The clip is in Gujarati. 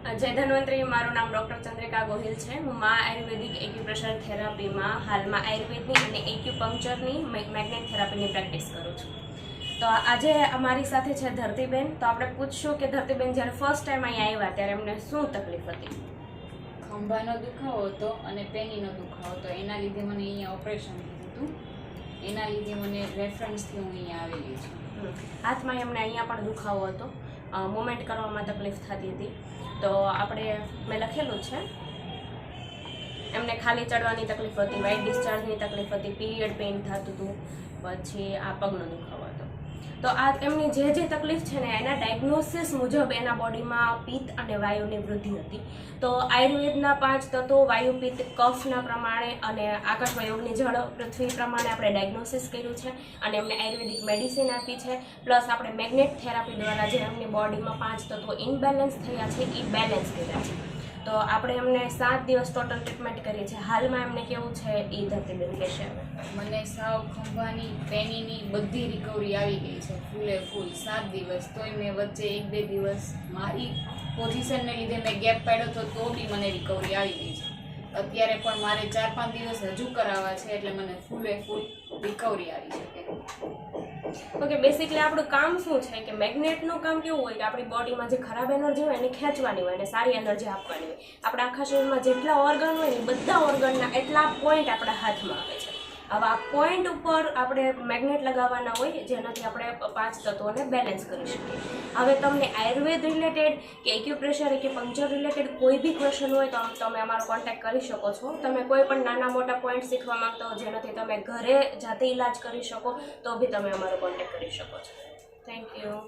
જય ધન્વંતરી, મારું નામ ડૉક્ટર ચંદ્રિકા ગોહિલ છે. હું મા આયુર્વેદિક એક્યુપ્રેશર થેરાપીમાં હાલમાં આયુર્વેદની અને એક્યુપંક્ચરની મેગ્નેટ થેરાપીની પ્રેક્ટિસ કરું છું. તો આજે અમારી સાથે છે ધરતીબેન. તો આપણે પૂછશું કે ધરતીબેન જ્યારે ફર્સ્ટ ટાઈમ અહીંયા આવ્યા ત્યારે એમને શું તકલીફ હતી? ખંભાનો દુખાવો હતો અને પેનીનો દુખાવો હતો. એના લીધે મને અહીંયા ઓપરેશન થયું હતું. એના લીધે મને રેફરન્સથી હું અહીંયા આવેલી છું. હાથમાં એમને અહીંયા પણ દુખાવો હતો, મૂવમેન્ટ કરવામાં તકલીફ થતી હતી. તો મેં લખેલું છે, એમને ખાલી ચડવાની તકલીફ હતી, વાઇટ ડિસ્ચાર્જની તકલીફ હતી, પીરિયડ પેઇન થતું હતું, પછી આ પગનો દુખાવો હતો. તો આ એમની જે તકલીફ છે ને એના ડાયગ્નોસિસ મુજબ એના બોડીમાં પિત્ત અને વાયુની વૃદ્ધિ હતી. તો આયુર્વેદના 5 તત્વો વાયુ, પિત્ત, કફના પ્રમાણે અને આકાશવાયુની જળ, પૃથ્વી પ્રમાણે આપણે ડાયગ્નોસિસ કર્યું છે અને એમને આયુર્વેદિક મેડિસિન આપી છે. પ્લસ આપણે મેગ્નેટ થેરાપી દ્વારા જે એમની બોડીમાં 5 તત્વો ઇનબેલેન્સ થયા છે એ બેલેન્સ કર્યા છે. તો આપણે એમને 7 દિવસ ટોટલ ટ્રીટમેન્ટ કરીએ છીએ. હાલમાં એમને કેવું છે એ ધરતીબેન કહેશે. મને સાવ ખંભાની, પેનીની બધી રિકવરી આવી ગઈ છે, ફૂલે ફૂલ 7 દિવસ. તોય મેં વચ્ચે 1-2 દિવસ મારી પોઝિશનને લીધે મેં ગેપ પાડ્યો હતો, તો બી મને રિકવરી આવી ગઈ છે. અત્યારે પણ મારે 4-5 દિવસ હજુ કરાવવા છે, એટલે મને ફૂલે ફૂલ રિકવરી આવી શકે. ઓકે, બેસિકલી આપણું કામ શું છે કે મેગ્નેટનું કામ કેવું હોય કે આપણી બોડીમાં જે ખરાબ એનર્જી હોય એને ખેંચવાની હોય અને સારી એનર્જી આપવાની હોય. આપણા આખા શરીરમાં જેટલા ઓર્ગન હોય ને બધા ઓર્ગનના એટલા પોઈન્ટ આપણા હાથમાં આવે છે. હવે આ પોઈન્ટ ઉપર આપણે મેગ્નેટ લગાવવાના હોય જેનાથી આપણે 5 તત્વોને બેલેન્સ કરી શકીએ. હવે તમને આયુર્વેદ રિલેટેડ કે એક્યુપ્રેશર કે પંક્ચર રિલેટેડ કોઈ બી ક્વેશ્ચન હોય તો તમે અમારો કોન્ટેક્ટ કરી શકો છો. તમે કોઈ પણ નાના મોટા પોઈન્ટ શીખવા માંગતા હો જેનાથી તમે ઘરે જાતે ઇલાજ કરી શકો તો બી તમે અમારો કોન્ટેક્ટ કરી શકો છો. Thank you.